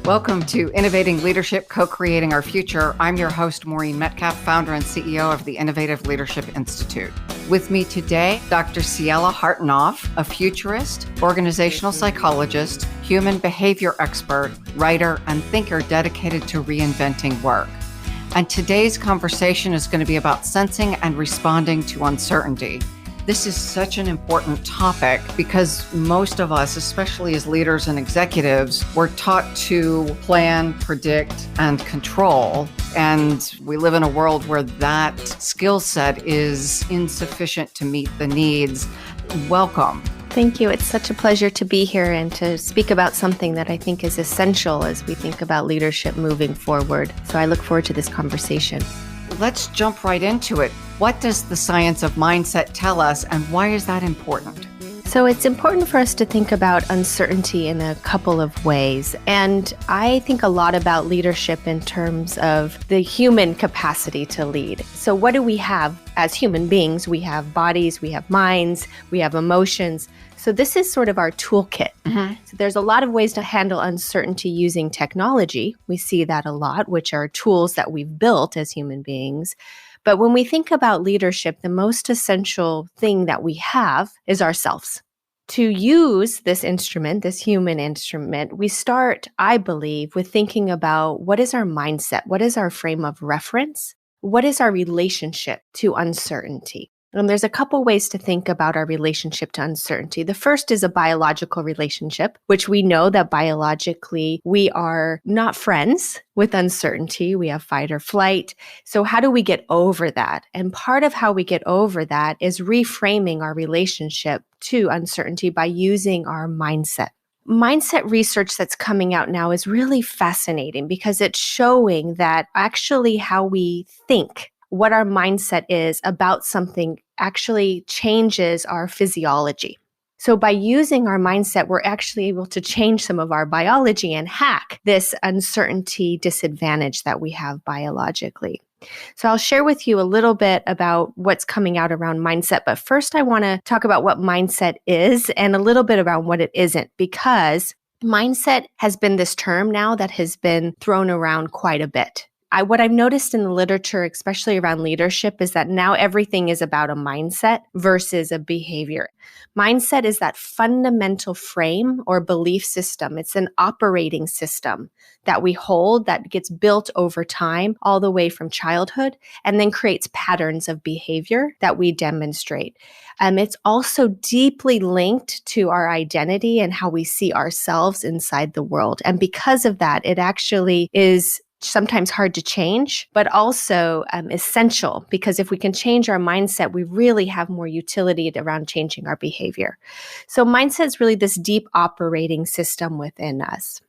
Welcome to Innovating Leadership, Co-Creating Our Future. I'm your host, Maureen Metcalf, founder and CEO of the Innovative Leadership Institute. With me today, Dr. Ciela Hartanov, a futurist, organizational psychologist, human behavior expert, writer, and thinker dedicated to reinventing work. And today's conversation is going to be about sensing and responding to uncertainty. This is such an important topic because most of us, especially as leaders and executives, we're taught to plan, predict, and control. And we live in a world where that skill set is insufficient to meet the needs. Welcome. Thank you. It's such a pleasure to be here and to speak about something that I think is essential as we think about leadership moving forward. So I look forward to this conversation. Let's jump right into it. What does the science of mindset tell us, and why is that important? So it's important for us to think about uncertainty in a couple of ways. And I think a lot about leadership in terms of the human capacity to lead. So what do we have as human beings? We have bodies, we have minds, we have emotions. So this is sort of our toolkit. So there's a lot of ways to handle uncertainty using technology. We see that a lot, which are tools that we've built as human beings. But when we think about leadership, the most essential thing that we have is ourselves. To use this instrument, this human instrument, we start, I believe, with thinking about what is our mindset? What is our frame of reference? What is our relationship to uncertainty? And there's a couple ways to think about our relationship to uncertainty. The first is a biological relationship, which we know that biologically we are not friends with uncertainty. We have fight or flight. So how do we get over that? And part of how we get over that is reframing our relationship to uncertainty by using our mindset. Mindset research that's coming out now is really fascinating because it's showing that actually how we think, what our mindset is about something actually changes our physiology. So by using our mindset, we're actually able to change some of our biology and hack this uncertainty disadvantage that we have biologically. So I'll share with you a little bit about what's coming out around mindset. But first, I want to talk about what mindset is and a little bit about what it isn't, because mindset has been this term now that has been thrown around quite a bit. What I've noticed in the literature, especially around leadership, is that now everything is about a mindset versus a behavior. Mindset is that fundamental frame or belief system. It's an operating system that we hold that gets built over time all the way from childhood and then creates patterns of behavior that we demonstrate. It's also deeply linked to our identity and how we see ourselves inside the world. And because of that, it actually is sometimes hard to change, but also essential, because if we can change our mindset, we really have more utility around changing our behavior. So mindset is really this deep operating system within us.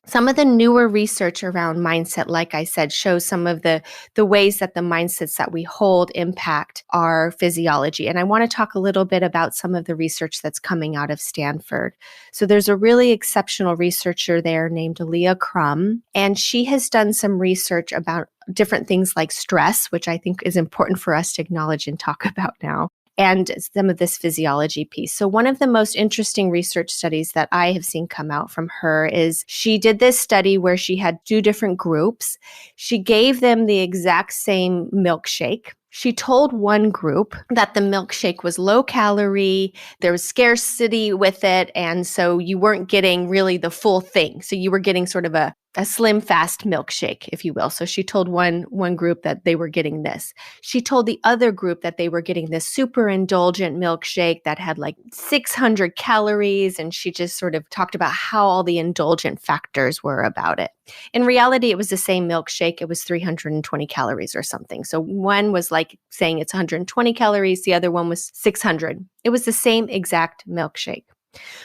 Some of the newer research around mindset, like I said, shows some of the ways that the mindsets that we hold impact our physiology. And I want to talk a little bit about some of the research that's coming out of Stanford. So there's a really exceptional researcher there named Leah Crum, and she has done some research about different things like stress, which I think is important for us to acknowledge and talk about now, and some of this physiology piece. So one of the most interesting research studies that I have seen come out from her is she did this study where she had two different groups. She gave them the exact same milkshake. She told one group that the milkshake was low calorie, there was scarcity with it, and so you weren't getting really the full thing. So you were getting sort of a slim, fast milkshake, if you will. So she told one group that they were getting this. She told the other group that they were getting this super indulgent milkshake that had like 600 calories, and she just sort of talked about how all the indulgent factors were about it. In reality, it was the same milkshake. It was 320 calories or something. So one was like saying it's 120 calories. The other one was 600. It was the same exact milkshake.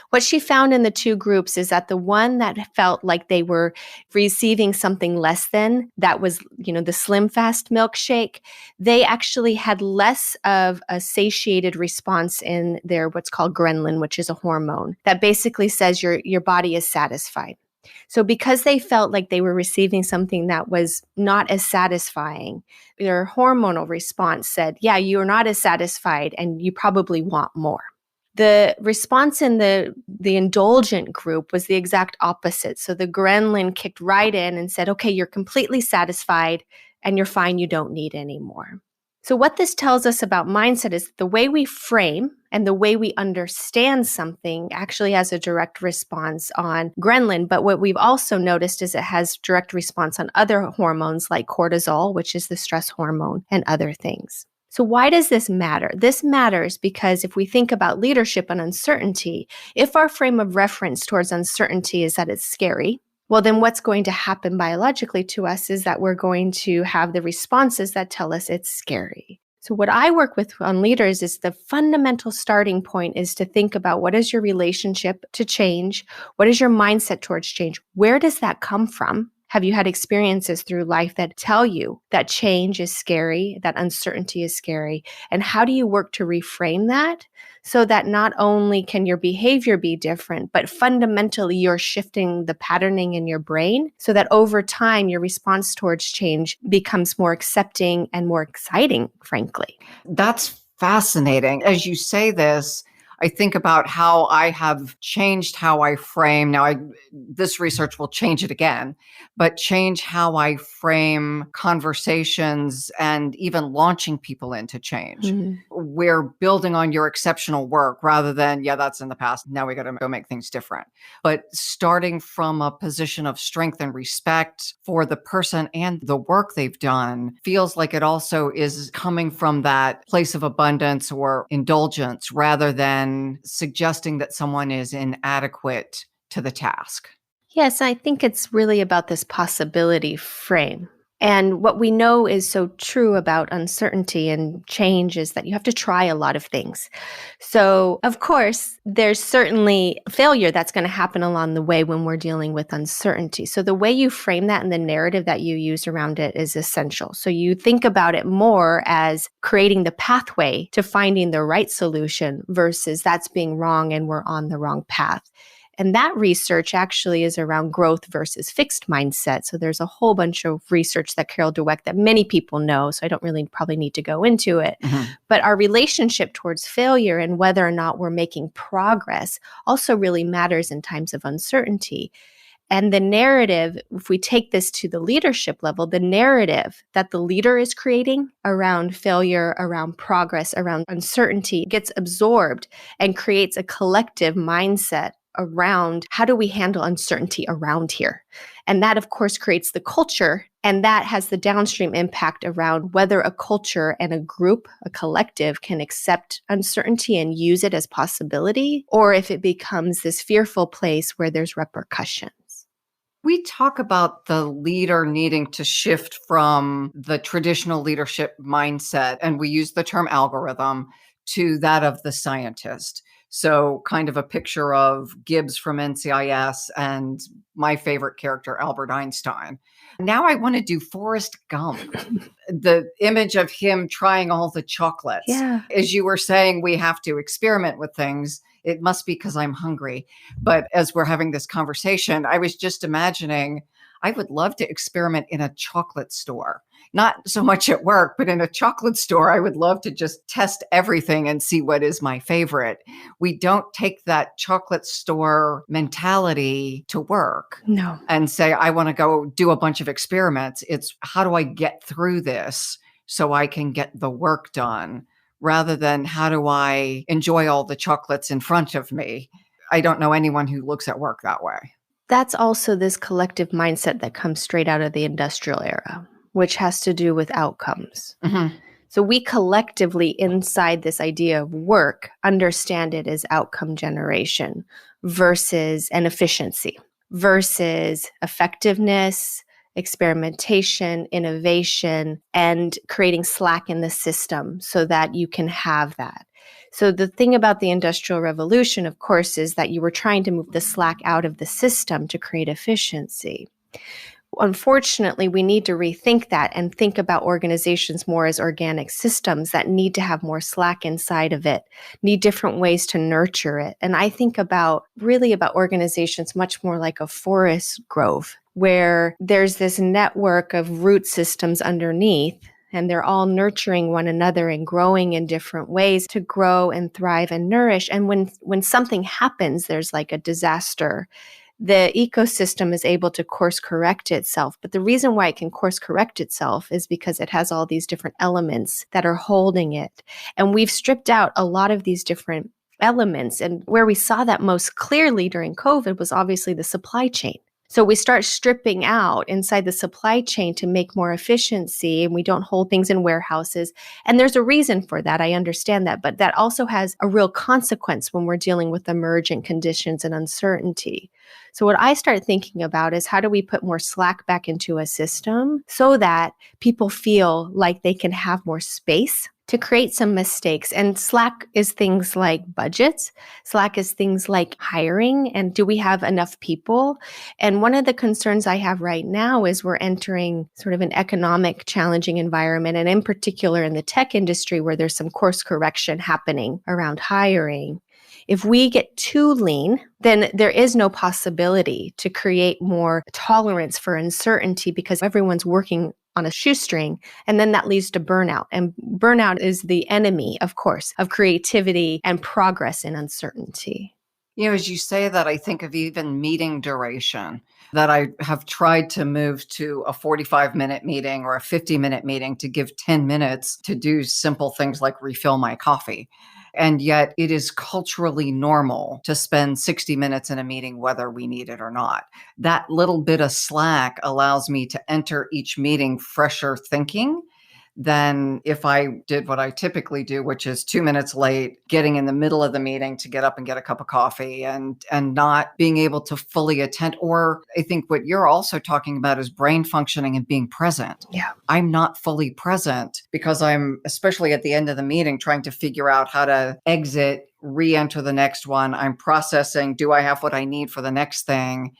What she found in the two groups is that the one that felt like they were receiving something less than, that was, the slim fast milkshake, they actually had less of a satiated response in their what's called ghrelin, which is a hormone that basically says your body is satisfied. So because they felt like they were receiving something that was not as satisfying, their hormonal response said, yeah, you're not as satisfied and you probably want more. The response in the indulgent group was the exact opposite. So the ghrelin kicked right in and said, okay, you're completely satisfied and you're fine, you don't need any more. So what this tells us about mindset is the way we frame and the way we understand something actually has a direct response on ghrelin. But what we've also noticed is it has direct response on other hormones like cortisol, which is the stress hormone, and other things. So why does this matter? This matters because if we think about leadership and uncertainty, if our frame of reference towards uncertainty is that it's scary, well, then what's going to happen biologically to us is that we're going to have the responses that tell us it's scary. So what I work with on leaders is the fundamental starting point is to think about what is your relationship to change? What is your mindset towards change? Where does that come from? Have you had experiences through life that tell you that change is scary, that uncertainty is scary? And how do you work to reframe that so that not only can your behavior be different, but fundamentally you're shifting the patterning in your brain so that over time your response towards change becomes more accepting and more exciting, frankly. That's fascinating. As you say this, I think about how I have changed how I frame. Now, this research will change it again, but change how I frame conversations and even launching people into change. Mm-hmm. We're building on your exceptional work rather than, yeah, that's in the past. Now we got to go make things different. But starting from a position of strength and respect for the person and the work they've done feels like it also is coming from that place of abundance or indulgence rather than suggesting that someone is inadequate to the task. Yes, I think it's really about this possibility frame. And what we know is so true about uncertainty and change is that you have to try a lot of things. So, of course, there's certainly failure that's going to happen along the way when we're dealing with uncertainty. So the way you frame that and the narrative that you use around it is essential. So you think about it more as creating the pathway to finding the right solution versus that's being wrong and we're on the wrong path. And that research actually is around growth versus fixed mindset. So there's a whole bunch of research that Carol Dweck that many people know, so I don't really probably need to go into it. Mm-hmm. But our relationship towards failure and whether or not we're making progress also really matters in times of uncertainty. And the narrative, if we take this to the leadership level, the narrative that the leader is creating around failure, around progress, around uncertainty gets absorbed and creates a collective mindset around how do we handle uncertainty around here? And that, of course, creates the culture. And that has the downstream impact around whether a culture and a group, a collective, can accept uncertainty and use it as possibility, or if it becomes this fearful place where there's repercussions. We talk about the leader needing to shift from the traditional leadership mindset, and we use the term algorithm, to that of the scientist. So kind of a picture of Gibbs from NCIS and my favorite character, Albert Einstein. Now I want to do Forrest Gump, the image of him trying all the chocolates. Yeah. As you were saying, we have to experiment with things. It must be because I'm hungry. But as we're having this conversation, I was just imagining I would love to experiment in a chocolate store. Not so much at work, but in a chocolate store, I would love to just test everything and see what is my favorite. We don't take that chocolate store mentality to work. No. And say, I want to go do a bunch of experiments. It's how do I get through this so I can get the work done, rather than how do I enjoy all the chocolates in front of me. I don't know anyone who looks at work that way. That's also this collective mindset that comes straight out of the industrial era, which has to do with outcomes. Mm-hmm. So we collectively, inside this idea of work, understand it as outcome generation versus an efficiency, versus effectiveness, experimentation, innovation, and creating slack in the system so that you can have that. So the thing about the Industrial Revolution, of course, is that you were trying to move the slack out of the system to create efficiency. Unfortunately, we need to rethink that and think about organizations more as organic systems that need to have more slack inside of it, need different ways to nurture it. And I think about organizations much more like a forest grove, where there's this network of root systems underneath and they're all nurturing one another and growing in different ways to grow and thrive and nourish. And when something happens, there's like a disaster, the ecosystem is able to course correct itself. But the reason why it can course correct itself is because it has all these different elements that are holding it. And we've stripped out a lot of these different elements. And where we saw that most clearly during COVID was obviously the supply chain. So we start stripping out inside the supply chain to make more efficiency, and we don't hold things in warehouses. And there's a reason for that. I understand that. But that also has a real consequence when we're dealing with emergent conditions and uncertainty. So what I start thinking about is how do we put more slack back into a system so that people feel like they can have more space to create some mistakes. And slack is things like budgets. Slack is things like hiring. And do we have enough people? And one of the concerns I have right now is we're entering sort of an economic challenging environment, and in particular in the tech industry where there's some course correction happening around hiring. If we get too lean, then there is no possibility to create more tolerance for uncertainty because everyone's working on a shoestring, and then that leads to burnout. And burnout is the enemy, of course, of creativity and progress in uncertainty. As you say that, I think of even meeting duration, that I have tried to move to a 45-minute meeting or a 50-minute meeting to give 10 minutes to do simple things like refill my coffee. And yet it is culturally normal to spend 60 minutes in a meeting, whether we need it or not. That little bit of slack allows me to enter each meeting fresher thinking than if I did what I typically do, which is 2 minutes late, getting in the middle of the meeting to get up and get a cup of coffee and not being able to fully attend. Or I think what you're also talking about is brain functioning and being present. Yeah. I'm not fully present because I'm, especially at the end of the meeting, trying to figure out how to exit, re-enter the next one. I'm processing, do I have what I need for the next thing?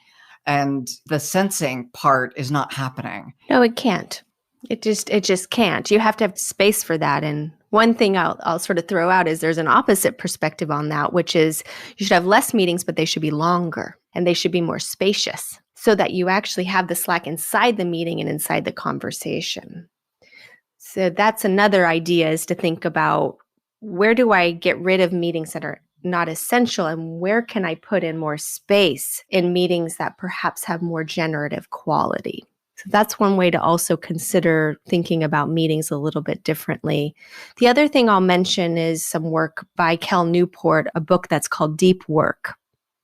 And the sensing part is not happening. No, it can't. It just can't. You have to have space for that. And one thing I'll sort of throw out is there's an opposite perspective on that, which is you should have less meetings, but they should be longer and they should be more spacious so that you actually have the slack inside the meeting and inside the conversation. So that's another idea, is to think about, where do I get rid of meetings that are not essential, and where can I put in more space in meetings that perhaps have more generative quality? So that's one way to also consider thinking about meetings a little bit differently. The other thing I'll mention is some work by Cal Newport, a book that's called Deep Work.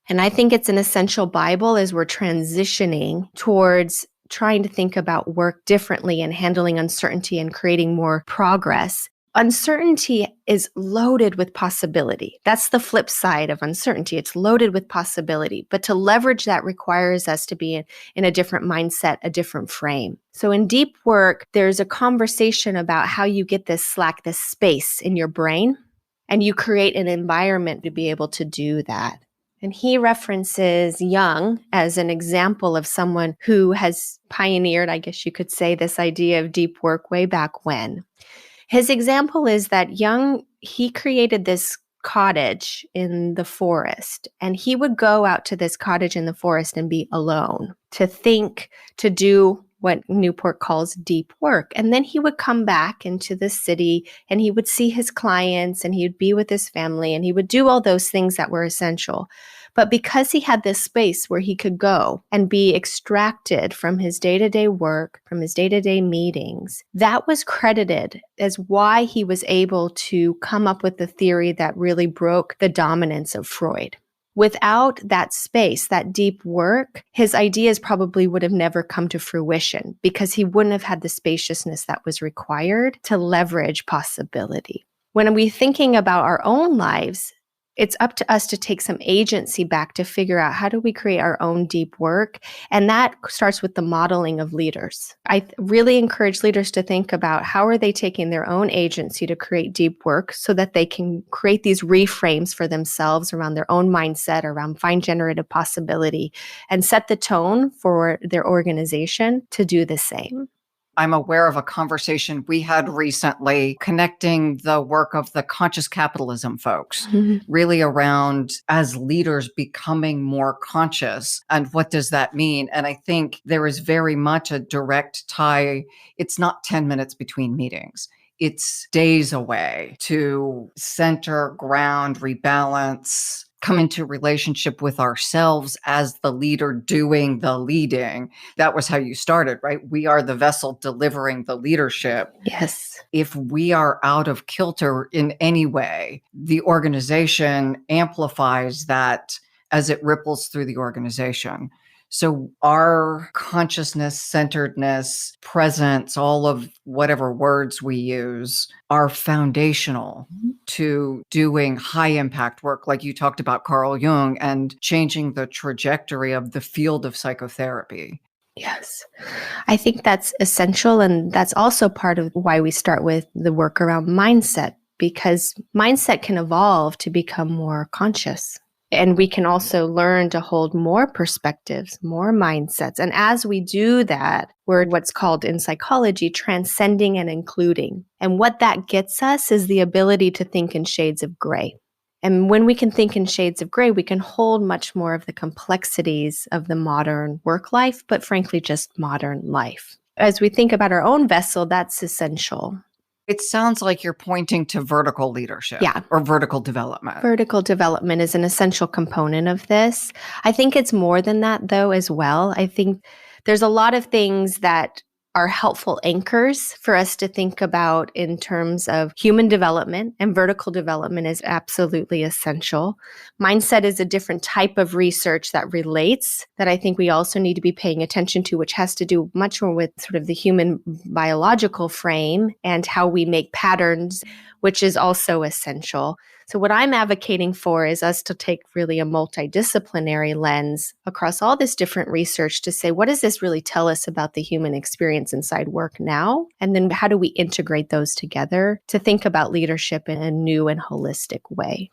And I think it's an essential Bible as we're transitioning towards trying to think about work differently and handling uncertainty and creating more progress. Uncertainty is loaded with possibility. That's the flip side of uncertainty. It's loaded with possibility. But to leverage that requires us to be in a different mindset, a different frame. So in Deep Work, there's a conversation about how you get this slack, this space in your brain, and you create an environment to be able to do that. And he references Jung as an example of someone who has pioneered, I guess you could say, this idea of deep work way back when. His example is that Jung, he created this cottage in the forest, and he would go out to this cottage in the forest and be alone to think, to do what Newport calls deep work. And then he would come back into the city and he would see his clients and he would be with his family and he would do all those things that were essential. But because he had this space where he could go and be extracted from his day-to-day work, from his day-to-day meetings, that was credited as why he was able to come up with the theory that really broke the dominance of Freud. Without that space, that deep work, his ideas probably would have never come to fruition because he wouldn't have had the spaciousness that was required to leverage possibility. When we're thinking about our own lives, it's up to us to take some agency back to figure out, how do we create our own deep work? And that starts with the modeling of leaders. I really encourage leaders to think about, how are they taking their own agency to create deep work so that they can create these reframes for themselves around their own mindset, around find generative possibility, and set the tone for their organization to do the same. I'm aware of a conversation we had recently connecting the work of the conscious capitalism folks, really around as leaders becoming more conscious. And what does that mean? And I think there is very much a direct tie. It's not 10 minutes between meetings. It's days away to center, ground, rebalance, come into relationship with ourselves as the leader doing the leading. That was how you started, right? We are the vessel delivering the leadership. Yes. If we are out of kilter in any way, the organization amplifies that as it ripples through the organization. So our consciousness, centeredness, presence, all of whatever words we use are foundational to doing high impact work. Like you talked about Carl Jung and changing the trajectory of the field of psychotherapy. Yes. I think that's essential. And that's also part of why we start with the work around mindset, because mindset can evolve to become more conscious. And we can also learn to hold more perspectives, more mindsets. And as we do that, we're what's called in psychology, transcending and including. And what that gets us is the ability to think in shades of gray. And when we can think in shades of gray, we can hold much more of the complexities of the modern work life, but frankly, just modern life. As we think about our own vessel, that's essential. It sounds like you're pointing to vertical leadership or vertical development. Vertical development is an essential component of this. I think it's more than that, though, as well. I think there's a lot of things that are helpful anchors for us to think about in terms of human development, and vertical development is absolutely essential. Mindset is a different type of research that relates that I think we also need to be paying attention to, which has to do much more with sort of the human biological frame and how we make patterns, which is also essential. So what I'm advocating for is us to take really a multidisciplinary lens across all this different research to say, what does this really tell us about the human experience inside work now? And then how do we integrate those together to think about leadership in a new and holistic way?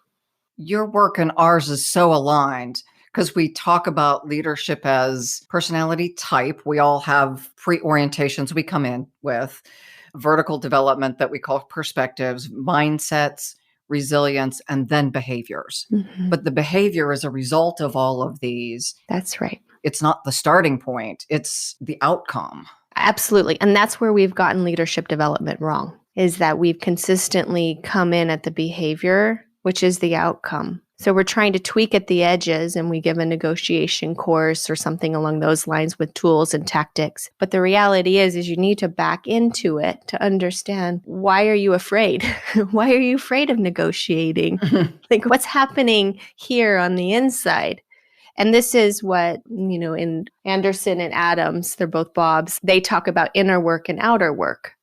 Your work and ours is so aligned because we talk about leadership as personality type. We all have pre-orientations we come in with, vertical development that we call perspectives, mindsets, resilience, and then behaviors. But the behavior is a result of all of these. That's right. It's not the starting point, it's the outcome. Absolutely. And that's where we've gotten leadership development wrong, is that we've consistently come in at the behavior, which is the outcome. So we're trying to tweak at the edges, and we give a negotiation course or something along those lines with tools and tactics. But the reality is you need to back into it to understand, why are you afraid? Why are you afraid of negotiating? Like, what's happening here on the inside? And this is what, in Anderson and Adams, they're both Bobs, they talk about inner work and outer work.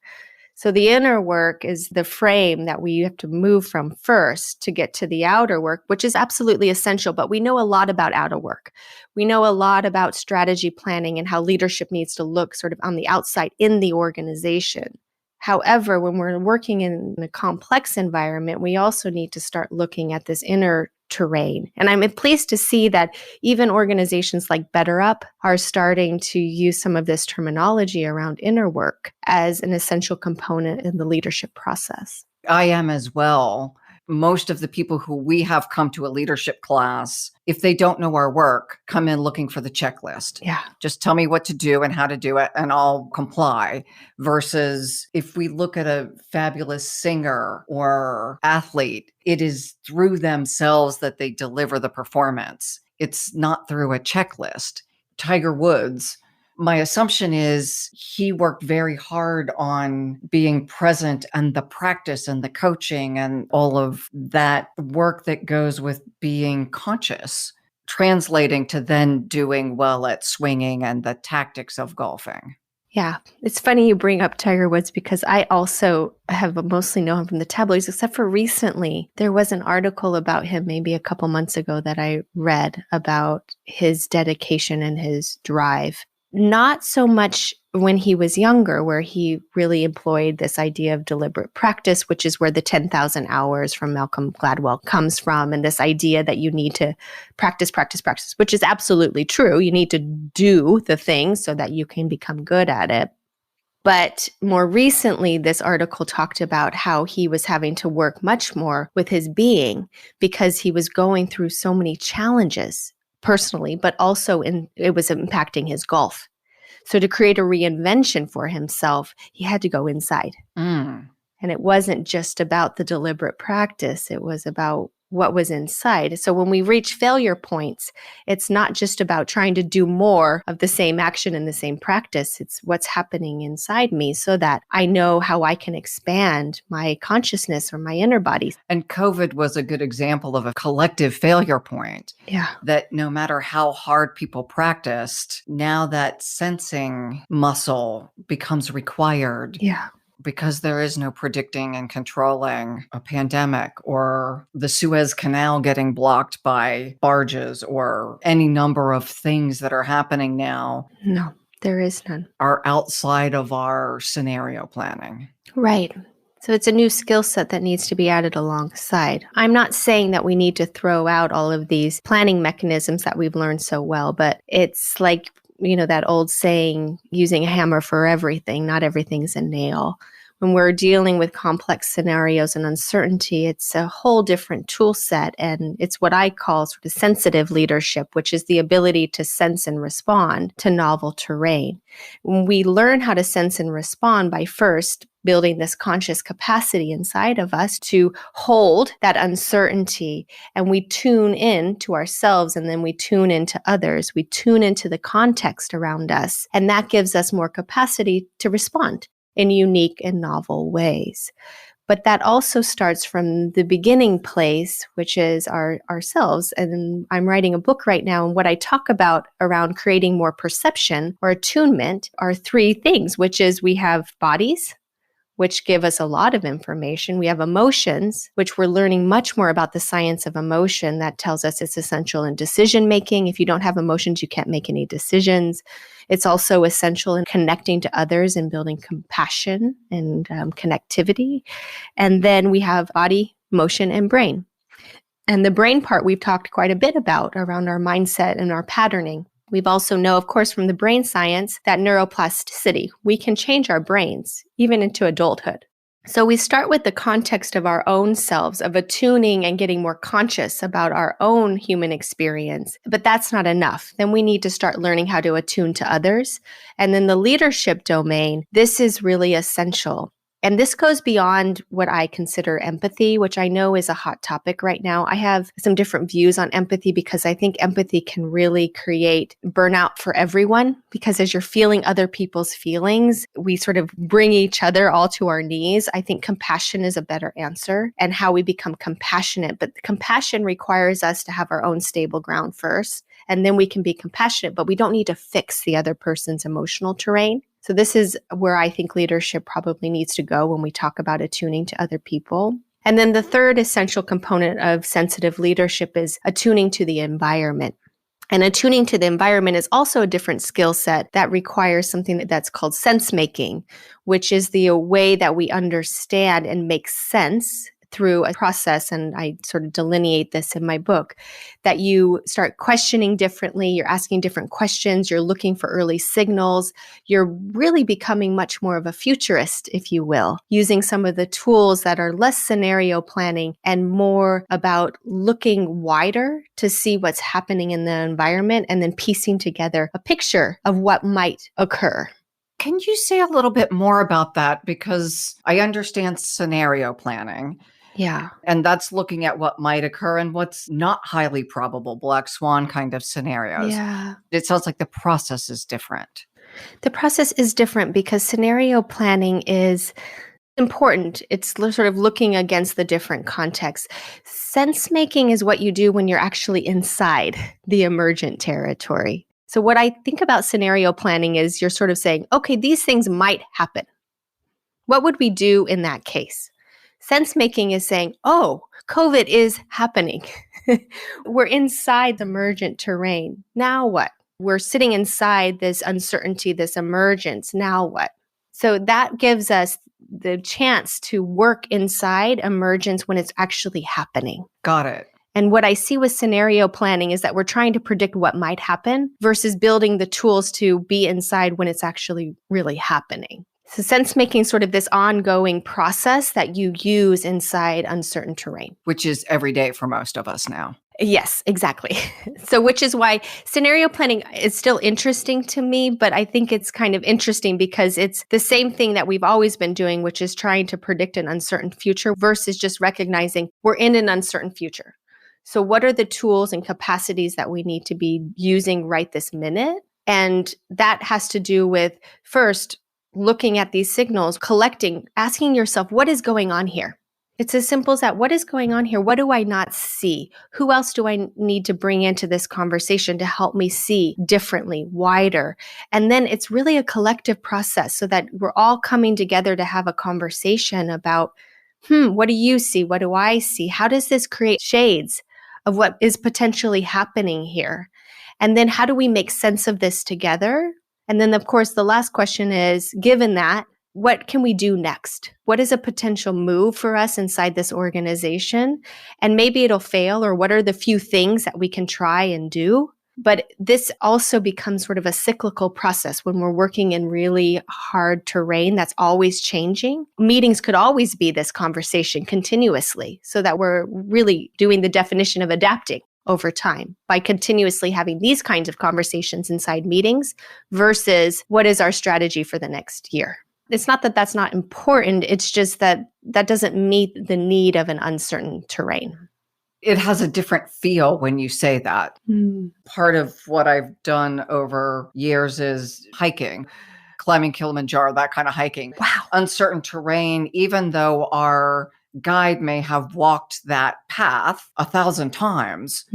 So the inner work is the frame that we have to move from first to get to the outer work, which is absolutely essential. But we know a lot about outer work. We know a lot about strategy planning and how leadership needs to look sort of on the outside in the organization. However, when we're working in a complex environment, we also need to start looking at this inner terrain. And I'm pleased to see that even organizations like BetterUp are starting to use some of this terminology around inner work as an essential component in the leadership process. I am as well. Most of the people who we have come to a leadership class, if they don't know our work, come in looking for the checklist. Yeah. Just tell me what to do and how to do it, and I'll comply. Versus if we look at a fabulous singer or athlete, it is through themselves that they deliver the performance. It's not through a checklist. Tiger Woods, my assumption is he worked very hard on being present and the practice and the coaching and all of that work that goes with being conscious, translating to then doing well at swinging and the tactics of golfing. Yeah, it's funny you bring up Tiger Woods because I also have mostly known him from the tabloids, except for recently. There was an article about him maybe a couple months ago that I read about his dedication and his drive. Not so much when he was younger, where he really employed this idea of deliberate practice, which is where the 10,000 hours from Malcolm Gladwell comes from. And this idea that you need to practice, which is absolutely true. You need to do the thing so that you can become good at it. But more recently, this article talked about how he was having to work much more with his being because he was going through so many challenges personally, but also it was impacting his golf. So to create a reinvention for himself, he had to go inside. Mm. And it wasn't just about the deliberate practice. It was about what was inside. So when we reach failure points, it's not just about trying to do more of the same action and the same practice. It's what's happening inside me so that I know how I can expand my consciousness or my inner body. And COVID was a good example of a collective failure point. Yeah. That no matter how hard people practiced, now that sensing muscle becomes required. Yeah. Because there is no predicting and controlling a pandemic or the Suez Canal getting blocked by barges or any number of things that are happening now. No, there is none. Are outside of our scenario planning. Right. So it's a new skill set that needs to be added alongside. I'm not saying that we need to throw out all of these planning mechanisms that we've learned so well, but it's like, that old saying, using a hammer for everything, not everything's a nail. When we're dealing with complex scenarios and uncertainty, it's a whole different tool set. And it's what I call sort of sensitive leadership, which is the ability to sense and respond to novel terrain. When we learn how to sense and respond by first building this conscious capacity inside of us to hold that uncertainty, and we tune in to ourselves, and then we tune into others, we tune into the context around us, and that gives us more capacity to respond in unique and novel ways. But that also starts from the beginning place, which is ourselves. And I'm writing a book right now, and what I talk about around creating more perception or attunement are three things, which is we have bodies, which give us a lot of information. We have emotions, which we're learning much more about the science of emotion that tells us it's essential in decision making. If you don't have emotions, you can't make any decisions. It's also essential in connecting to others and building compassion and connectivity. And then we have body, emotion, and brain. And the brain part we've talked quite a bit about around our mindset and our patterning. We've also know, of course, from the brain science that neuroplasticity, we can change our brains even into adulthood. So we start with the context of our own selves, of attuning and getting more conscious about our own human experience. But that's not enough. Then we need to start learning how to attune to others. And then the leadership domain, this is really essential. And this goes beyond what I consider empathy, which I know is a hot topic right now. I have some different views on empathy because I think empathy can really create burnout for everyone, because as you're feeling other people's feelings, we sort of bring each other all to our knees. I think compassion is a better answer, and how we become compassionate. But compassion requires us to have our own stable ground first, and then we can be compassionate, but we don't need to fix the other person's emotional terrain. So this is where I think leadership probably needs to go when we talk about attuning to other people. And then the third essential component of sensitive leadership is attuning to the environment. And attuning to the environment is also a different skill set that requires something that's called sense making, which is the way that we understand and make sense through a process, and I sort of delineate this in my book, that you start questioning differently, you're asking different questions, you're looking for early signals, you're really becoming much more of a futurist, if you will, using some of the tools that are less scenario planning and more about looking wider to see what's happening in the environment and then piecing together a picture of what might occur. Can you say a little bit more about that? Because I understand scenario planning. Yeah. And that's looking at what might occur and what's not highly probable, black swan kind of scenarios. Yeah. It sounds like the process is different. The process is different because scenario planning is important. It's sort of looking against the different contexts. Sense making is what you do when you're actually inside the emergent territory. So what I think about scenario planning is you're sort of saying, okay, these things might happen. What would we do in that case? Sense making is saying, oh, COVID is happening. We're inside the emergent terrain. Now what? We're sitting inside this uncertainty, this emergence. Now what? So that gives us the chance to work inside emergence when it's actually happening. Got it. And what I see with scenario planning is that we're trying to predict what might happen versus building the tools to be inside when it's actually really happening. So sense making sort of this ongoing process that you use inside uncertain terrain. Which is every day for most of us now. Yes, exactly. So which is why scenario planning is still interesting to me, but I think it's kind of interesting because it's the same thing that we've always been doing, which is trying to predict an uncertain future versus just recognizing we're in an uncertain future. So what are the tools and capacities that we need to be using right this minute? And that has to do with first looking at these signals, collecting, asking yourself, what is going on here? It's as simple as that. What is going on here? What do I not see? Who else do I need to bring into this conversation to help me see differently, wider? And then it's really a collective process so that we're all coming together to have a conversation about, what do you see? What do I see? How does this create shades of what is potentially happening here? And then how do we make sense of this together? And then, of course, the last question is, given that, what can we do next? What is a potential move for us inside this organization? And maybe it'll fail, or what are the few things that we can try and do? But this also becomes sort of a cyclical process when we're working in really hard terrain that's always changing. Meetings could always be this conversation continuously so that we're really doing the definition of adapting over time by continuously having these kinds of conversations inside meetings versus what is our strategy for the next year. It's not that that's not important. It's just that that doesn't meet the need of an uncertain terrain. It has a different feel when you say that. Part of what I've done over years is hiking, climbing Kilimanjaro, that kind of hiking. Wow. Uncertain terrain, even though our guide may have walked that path 1,000 times,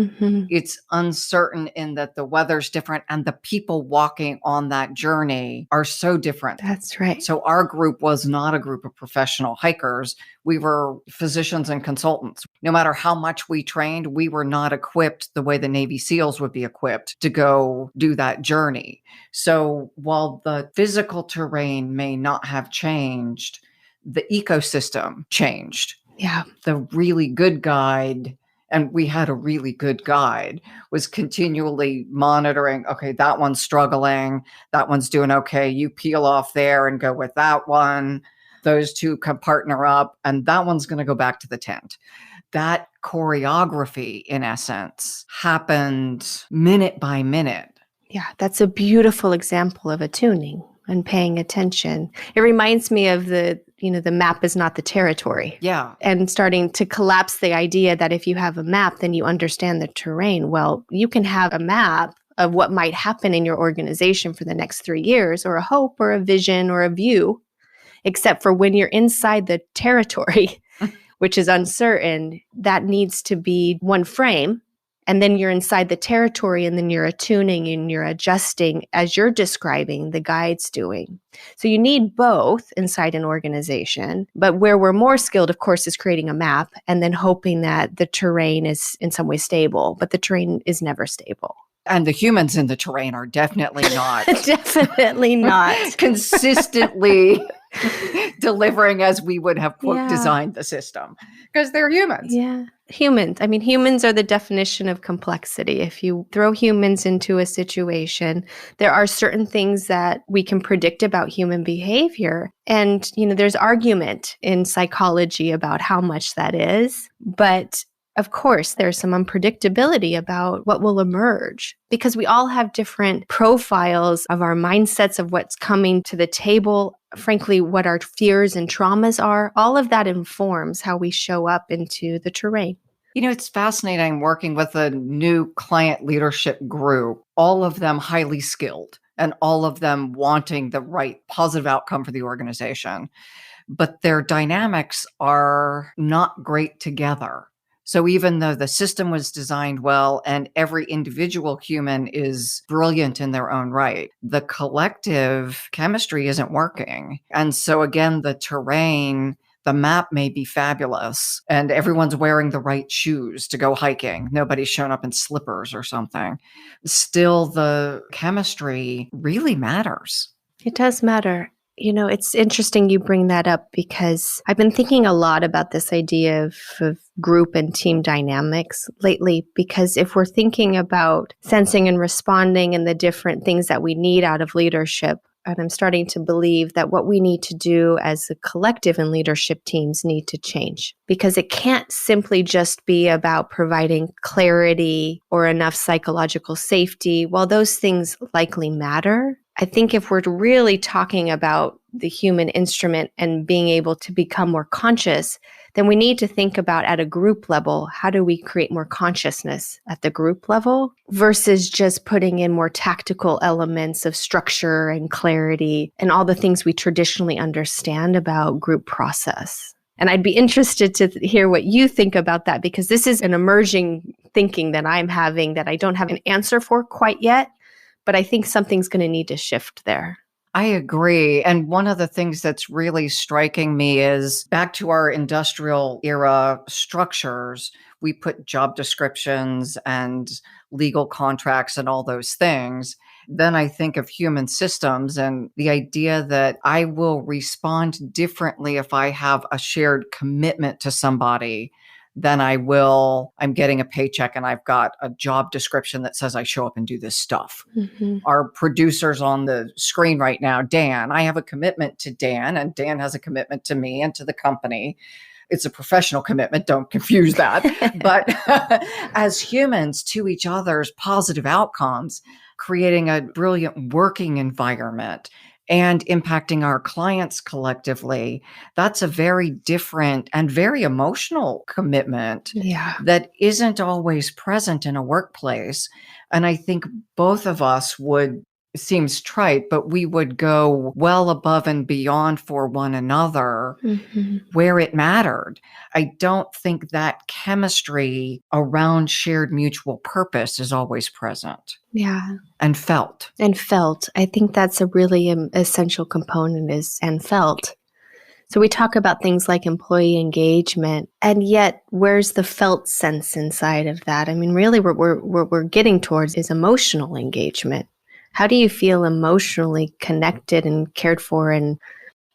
it's uncertain in that the weather's different and the people walking on that journey are so different. That's right. So our group was not a group of professional hikers. We were physicians and consultants. No matter how much we trained, we were not equipped the way the Navy SEALs would be equipped to go do that journey. So while the physical terrain may not have changed, the ecosystem changed. Yeah. The really good guide, and we had a really good guide, was continually monitoring, okay, that one's struggling, that one's doing okay, you peel off there and go with that one. Those two can partner up, and that one's going to go back to the tent. That choreography, in essence, happened minute by minute. Yeah, that's a beautiful example of attuning and paying attention. It reminds me of the map is not the territory. Yeah. And starting to collapse the idea that if you have a map, then you understand the terrain. Well, you can have a map of what might happen in your organization for the next 3 years, or a hope or a vision or a view, except for when you're inside the territory, which is uncertain, that needs to be one frame. And then you're inside the territory, and then you're attuning and you're adjusting as you're describing the guide's doing. So you need both inside an organization. But where we're more skilled, of course, is creating a map and then hoping that the terrain is in some way stable. But the terrain is never stable. And the humans in the terrain are definitely not. Definitely not. Consistently delivering as we would have, quote, designed the system. Because they're humans. Yeah. Humans. I mean, humans are the definition of complexity. If you throw humans into a situation, there are certain things that we can predict about human behavior. And, there's argument in psychology about how much that is. But of course, there's some unpredictability about what will emerge because we all have different profiles of our mindsets of what's coming to the table. Frankly, what our fears and traumas are, all of that informs how we show up into the terrain. It's fascinating working with a new client leadership group, all of them highly skilled and all of them wanting the right positive outcome for the organization. But their dynamics are not great together. So even though the system was designed well and every individual human is brilliant in their own right, the collective chemistry isn't working. And so again, the terrain, the map may be fabulous and everyone's wearing the right shoes to go hiking. Nobody's shown up in slippers or something. Still, the chemistry really matters. It does matter. It's interesting you bring that up because I've been thinking a lot about this idea of group and team dynamics lately, because if we're thinking about sensing and responding and the different things that we need out of leadership, And I'm starting to believe that what we need to do as a collective and leadership teams need to change, because it can't simply just be about providing clarity or enough psychological safety. While those things likely matter, I think if we're really talking about the human instrument and being able to become more conscious, then we need to think about at a group level, how do we create more consciousness at the group level versus just putting in more tactical elements of structure and clarity and all the things we traditionally understand about group process. And I'd be interested to hear what you think about that, because this is an emerging thinking that I'm having that I don't have an answer for quite yet, but I think something's going to need to shift there. I agree. And one of the things that's really striking me is back to our industrial era structures, we put job descriptions and legal contracts and all those things. Then I think of human systems and the idea that I will respond differently if I have a shared commitment to somebody than I'm getting a paycheck and I've got a job description that says I show up and do this stuff. Mm-hmm. Our producers on the screen right now, Dan, I have a commitment to Dan and Dan has a commitment to me and to the company. It's a professional commitment. Don't confuse that. But as humans to each other's positive outcomes, creating a brilliant working environment and impacting our clients collectively, that's a very different and very emotional commitment that isn't always present in a workplace. And I think both of us would, it seems trite, but we would go well above and beyond for one another where it mattered. I don't think that chemistry around shared mutual purpose is always present. Yeah. And felt. I think that's a really essential component is and felt. So we talk about things like employee engagement, and yet where's the felt sense inside of that? I mean, really what we're getting towards is emotional engagement. How do you feel emotionally connected and cared for? And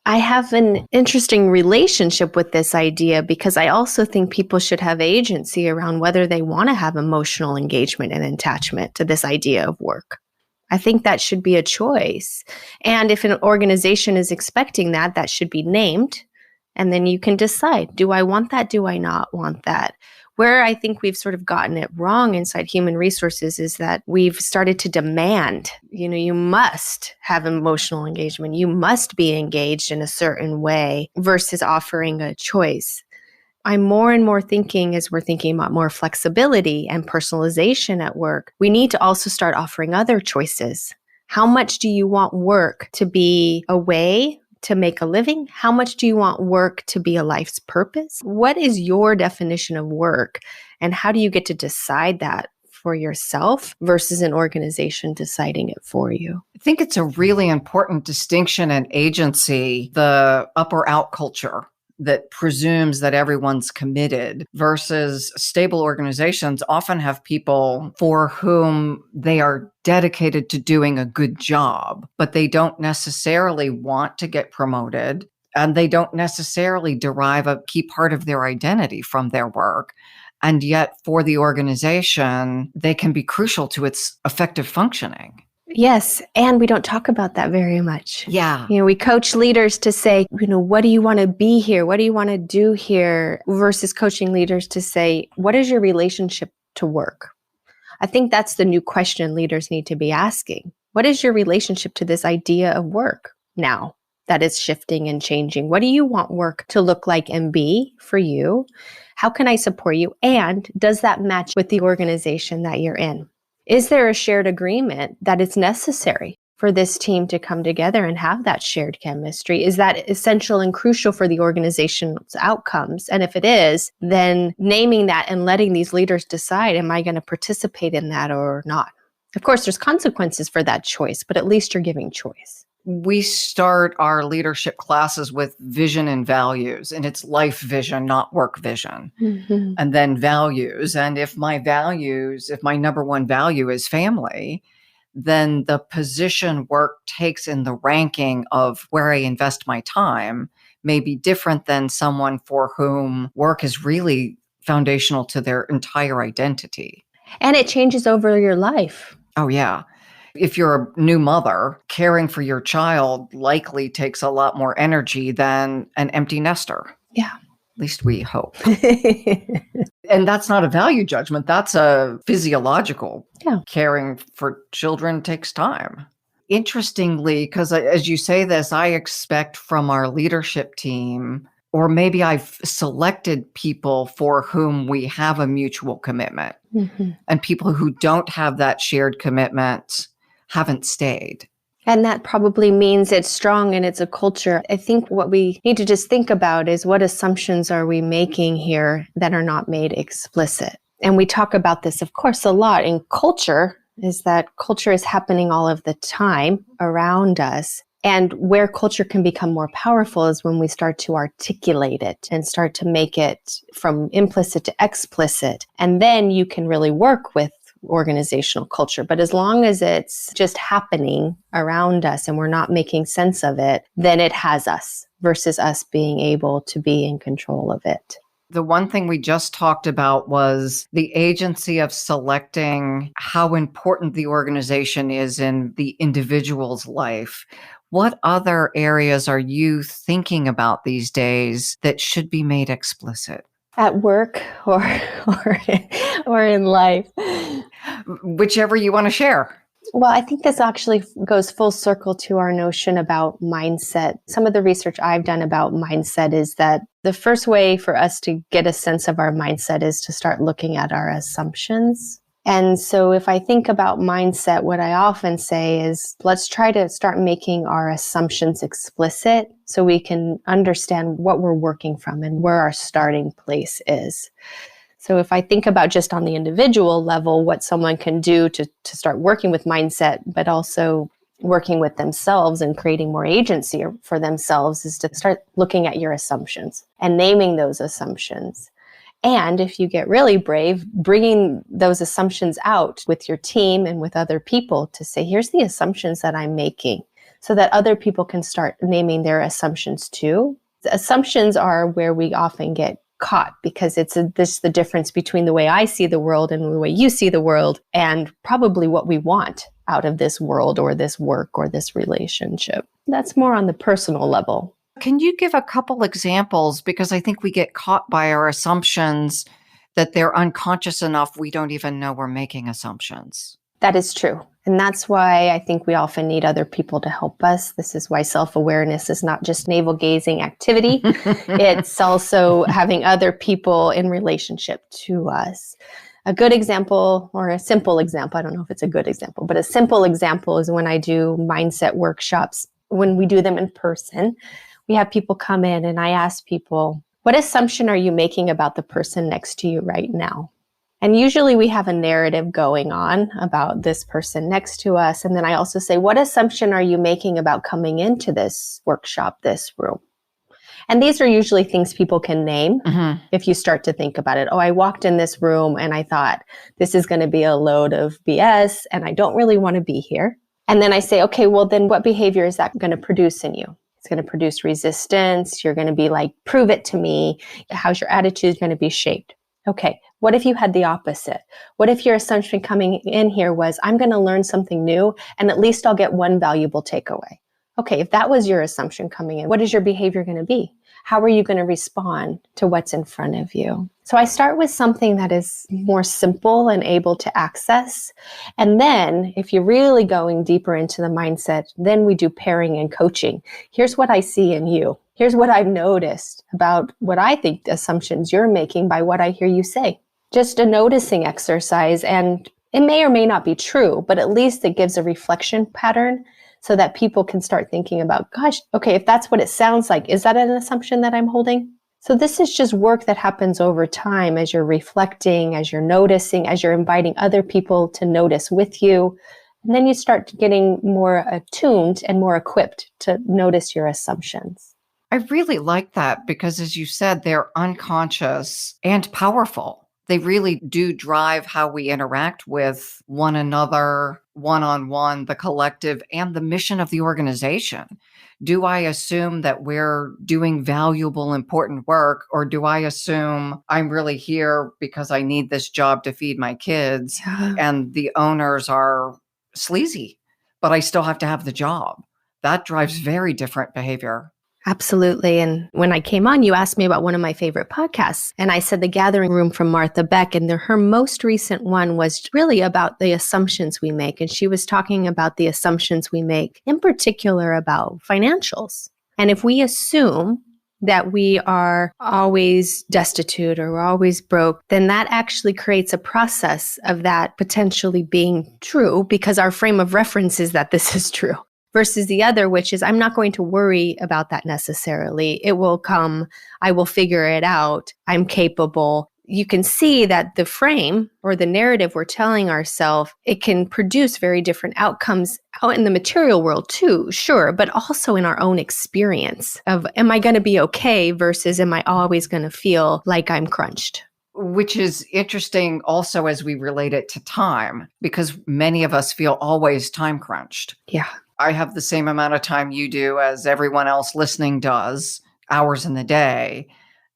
I have an interesting relationship with this idea because I also think people should have agency around whether they want to have emotional engagement and attachment to this idea of work. I think that should be a choice. And if an organization is expecting that, that should be named. And then you can decide, do I want that? Do I not want that? Where I think we've sort of gotten it wrong inside human resources is that we've started to demand, you must have emotional engagement. You must be engaged in a certain way versus offering a choice. I'm more and more thinking, as we're thinking about more flexibility and personalization at work, we need to also start offering other choices. How much do you want work to be a way to make a living? How much do you want work to be a life's purpose? What is your definition of work? And how do you get to decide that for yourself versus an organization deciding it for you? I think it's a really important distinction and agency, the up or out culture that presumes that everyone's committed versus stable organizations often have people for whom they are dedicated to doing a good job, but they don't necessarily want to get promoted and they don't necessarily derive a key part of their identity from their work. And yet for the organization, they can be crucial to its effective functioning. Yes. And we don't talk about that very much. Yeah. We coach leaders to say, what do you want to be here? What do you want to do here? Versus coaching leaders to say, what is your relationship to work? I think that's the new question leaders need to be asking. What is your relationship to this idea of work now that is shifting and changing? What do you want work to look like and be for you? How can I support you? And does that match with the organization that you're in? Is there a shared agreement that it's necessary for this team to come together and have that shared chemistry? Is that essential and crucial for the organization's outcomes? And if it is, then naming that and letting these leaders decide, am I going to participate in that or not? Of course, there's consequences for that choice, but at least you're giving choice. We start our leadership classes with vision and values, and it's life vision, not work vision. Mm-hmm. And then values. And if my number one value is family, then the position work takes in the ranking of where I invest my time may be different than someone for whom work is really foundational to their entire identity. And it changes over your life. Oh, yeah. If you're a new mother, caring for your child likely takes a lot more energy than an empty nester. Yeah. At least we hope. And that's not a value judgment. That's a physiological. Yeah. Caring for children takes time. Interestingly, because as you say this, I expect from our leadership team, or maybe I've selected people for whom we have a mutual commitment. Mm-hmm. And people who don't have that shared commitment haven't stayed. And that probably means it's strong and it's a culture. I think what we need to just think about is what assumptions are we making here that are not made explicit? And we talk about this, of course, a lot in culture, is that culture is happening all of the time around us. And where culture can become more powerful is when we start to articulate it and start to make it from implicit to explicit. And then you can really work with organizational culture. But as long as it's just happening around us and we're not making sense of it, then it has us versus us being able to be in control of it. The one thing we just talked about was the agency of selecting how important the organization is in the individual's life. What other areas are you thinking about these days that should be made explicit? At work or in life? Whichever you want to share. Well, I think this actually goes full circle to our notion about mindset. Some of the research I've done about mindset is that the first way for us to get a sense of our mindset is to start looking at our assumptions. And so if I think about mindset, what I often say is, let's try to start making our assumptions explicit so we can understand what we're working from and where our starting place is. So if I think about just on the individual level, what someone can do to start working with mindset, but also working with themselves and creating more agency for themselves, is to start looking at your assumptions and naming those assumptions. And if you get really brave, bringing those assumptions out with your team and with other people to say, here's the assumptions that I'm making, so that other people can start naming their assumptions too. The assumptions are where we often get caught because it's the difference between the way I see the world and the way you see the world, and probably what we want out of this world or this work or this relationship. That's more on the personal level. Can you give a couple examples? Because I think we get caught by our assumptions that they're unconscious enough we don't even know we're making assumptions. That is true. And that's why I think we often need other people to help us. This is why self-awareness is not just navel-gazing activity. It's also having other people in relationship to us. A good example, or a simple example, I don't know if it's a good example, but a simple example is when I do mindset workshops. When we do them in person, we have people come in and I ask people, what assumption are you making about the person next to you right now? And usually we have a narrative going on about this person next to us. And then I also say, what assumption are you making about coming into this workshop, this room? And these are usually things people can name if you start to think about it. Oh, I walked in this room and I thought this is going to be a load of BS and I don't really want to be here. And then I say, okay, well, then what behavior is that going to produce in you? It's going to produce resistance. You're going to be like, prove it to me. How's your attitude going to be shaped? Okay, what if you had the opposite? What if your assumption coming in here was, I'm going to learn something new and at least I'll get one valuable takeaway? Okay, if that was your assumption coming in, what is your behavior going to be? How are you going to respond to what's in front of you? So I start with something that is more simple and able to access. And then if you're really going deeper into the mindset, then we do pairing and coaching. Here's what I see in you. Here's what I've noticed about what I think assumptions you're making by what I hear you say. Just a noticing exercise. And it may or may not be true, but at least it gives a reflection pattern so that people can start thinking about, gosh, okay, if that's what it sounds like, is that an assumption that I'm holding? So this is just work that happens over time as you're reflecting, as you're noticing, as you're inviting other people to notice with you. And then you start getting more attuned and more equipped to notice your assumptions. I really like that because, as you said, they're unconscious and powerful. They really do drive how we interact with one another, one-on-one, the collective, and the mission of the organization. Do I assume that we're doing valuable, important work, or do I assume I'm really here because I need this job to feed my kids and the owners are sleazy but I still have to have the job. That drives very different behavior. Absolutely. And when I came on, you asked me about one of my favorite podcasts. And I said The Gathering Room from Martha Beck. And her most recent one was really about the assumptions we make. And she was talking about the assumptions we make, in particular about financials. And if we assume that we are always destitute or we're always broke, then that actually creates a process of that potentially being true because our frame of reference is that this is true. Versus the other, which is I'm not going to worry about that necessarily. It will come. I will figure it out. I'm capable. You can see that the frame or the narrative we're telling ourselves, it can produce very different outcomes out in the material world too, sure, but also in our own experience of am I going to be okay versus am I always going to feel like I'm crunched? Which is interesting also as we relate it to time, because many of us feel always time crunched. Yeah. I have the same amount of time you do as everyone else listening does, hours in the day.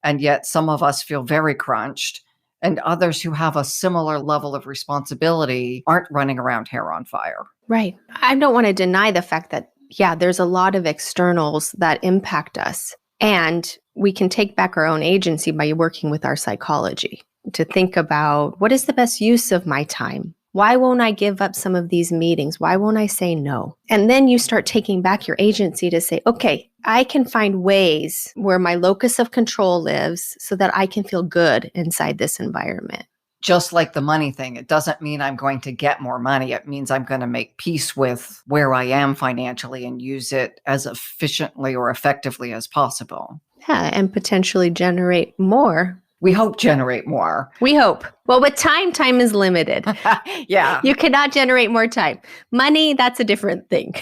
And yet some of us feel very crunched, and others who have a similar level of responsibility aren't running around hair on fire. Right. I don't want to deny the fact that, yeah, there's a lot of externals that impact us. And we can take back our own agency by working with our psychology to think about what is the best use of my time? Why won't I give up some of these meetings? Why won't I say no? And then you start taking back your agency to say, okay, I can find ways where my locus of control lives so that I can feel good inside this environment. Just like the money thing, it doesn't mean I'm going to get more money. It means I'm going to make peace with where I am financially and use it as efficiently or effectively as possible. Yeah, and potentially generate more. We hope generate more. We hope. Well, with time is limited. Yeah. You cannot generate more time. Money, that's a different thing.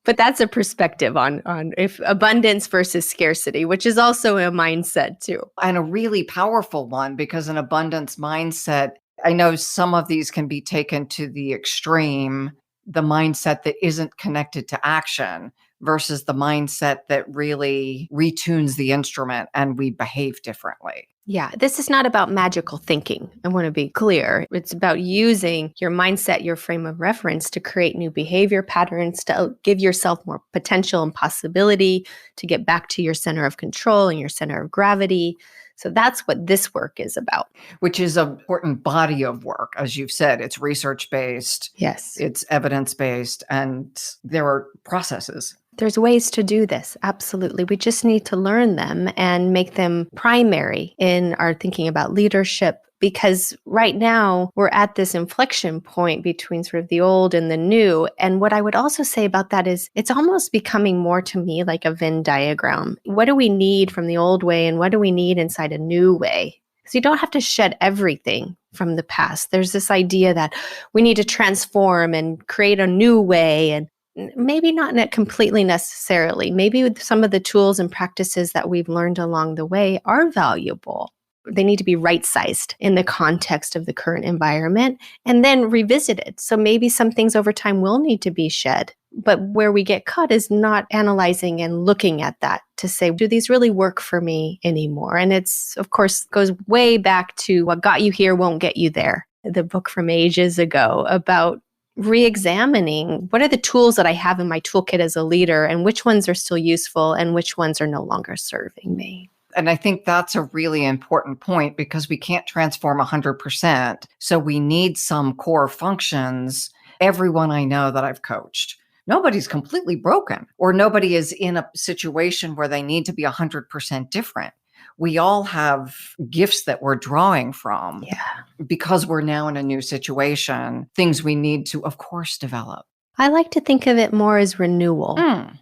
But that's a perspective on if abundance versus scarcity, which is also a mindset too. And a really powerful one, because an abundance mindset, I know some of these can be taken to the extreme, the mindset that isn't connected to action versus the mindset that really retunes the instrument and we behave differently. Yeah, this is not about magical thinking. I want to be clear. It's about using your mindset, your frame of reference to create new behavior patterns, to give yourself more potential and possibility to get back to your center of control and your center of gravity. So that's what this work is about. Which is an important body of work. As you've said, it's research-based. Yes. It's evidence-based, and there are processes. There's ways to do this. Absolutely. We just need to learn them and make them primary in our thinking about leadership, because right now we're at this inflection point between sort of the old and the new. And what I would also say about that is it's almost becoming more to me like a Venn diagram. What do we need from the old way and what do we need inside a new way? So you don't have to shed everything from the past. There's this idea that we need to transform and create a new way, and maybe not completely necessarily. Maybe some of the tools and practices that we've learned along the way are valuable. They need to be right-sized in the context of the current environment and then revisited. So maybe some things over time will need to be shed. But where we get caught is not analyzing and looking at that to say, do these really work for me anymore? And it's, of course, goes way back to what got you here won't get you there. The book from ages ago about re-examining what are the tools that I have in my toolkit as a leader and which ones are still useful and which ones are no longer serving me. And I think that's a really important point because we can't transform 100%. So we need some core functions. Everyone I know that I've coached, nobody's completely broken or nobody is in a situation where they need to be 100% different. We all have gifts that we're drawing from because we're now in a new situation, things we need to, of course, develop. I like to think of it more as renewal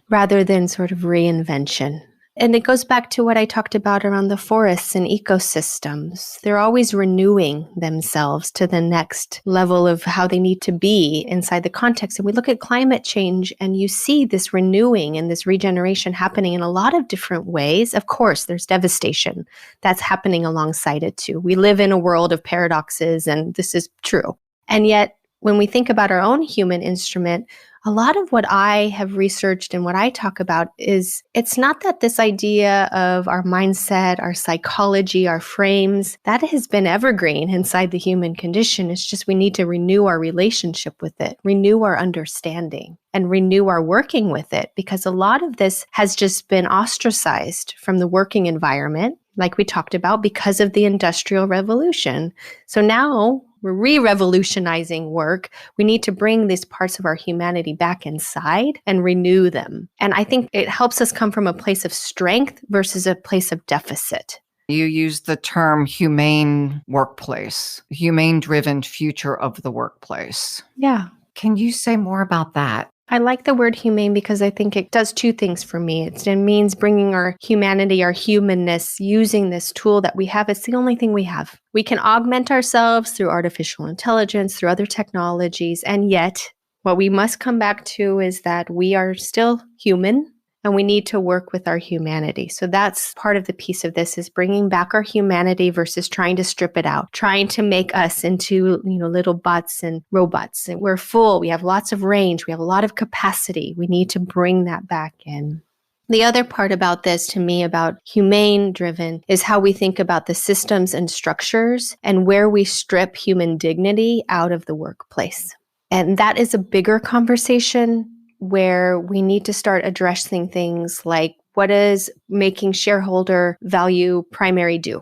rather than sort of reinvention. And it goes back to what I talked about around the forests and ecosystems. They're always renewing themselves to the next level of how they need to be inside the context. And we look at climate change and you see this renewing and this regeneration happening in a lot of different ways. Of course, there's devastation that's happening alongside it too. We live in a world of paradoxes and this is true. And yet When we think about our own human instrument, a lot of what I have researched and what I talk about is it's not that this idea of our mindset, our psychology, our frames, that has been evergreen inside the human condition. It's just we need to renew our relationship with it, renew our understanding, and renew our working with it, because a lot of this has just been ostracized from the working environment, like we talked about, because of the Industrial Revolution. So now we're re-revolutionizing work. We need to bring these parts of our humanity back inside and renew them. And I think it helps us come from a place of strength versus a place of deficit. You use the term humane workplace, humane-driven future of the workplace. Yeah. Can you say more about that? I like the word humane because I think it does two things for me. It means bringing our humanity, our humanness, using this tool that we have. It's the only thing we have. We can augment ourselves through artificial intelligence, through other technologies, and yet what we must come back to is that we are still human and we need to work with our humanity. So that's part of the piece of this, is bringing back our humanity versus trying to strip it out, trying to make us into, little bots and robots. And we're full. We have lots of range. We have a lot of capacity. We need to bring that back in. The other part about this, to me, about humane-driven, is how we think about the systems and structures and where we strip human dignity out of the workplace. And that is a bigger conversation where we need to start addressing things like, what does making shareholder value primary do?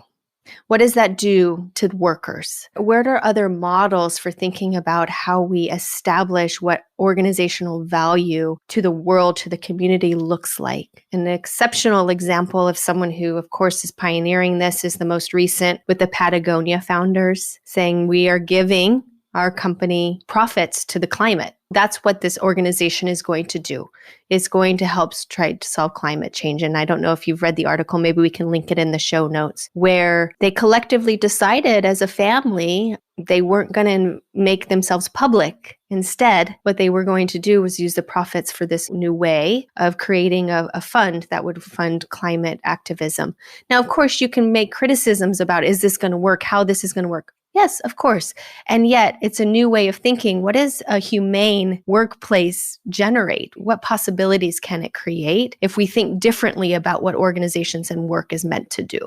What does that do to workers? Where are other models for thinking about how we establish what organizational value to the world, to the community looks like? An exceptional example of someone who, of course, is pioneering this is the most recent with the Patagonia founders saying we are giving our company profits to the climate. That's what this organization is going to do. It's going to help try to solve climate change. And I don't know if you've read the article, maybe we can link it in the show notes, where they collectively decided as a family, they weren't going to make themselves public. Instead, what they were going to do was use the profits for this new way of creating a fund that would fund climate activism. Now, of course, you can make criticisms about, is this going to work? How this is going to work? Yes, of course. And yet it's a new way of thinking. What does a humane workplace generate? What possibilities can it create if we think differently about what organizations and work is meant to do?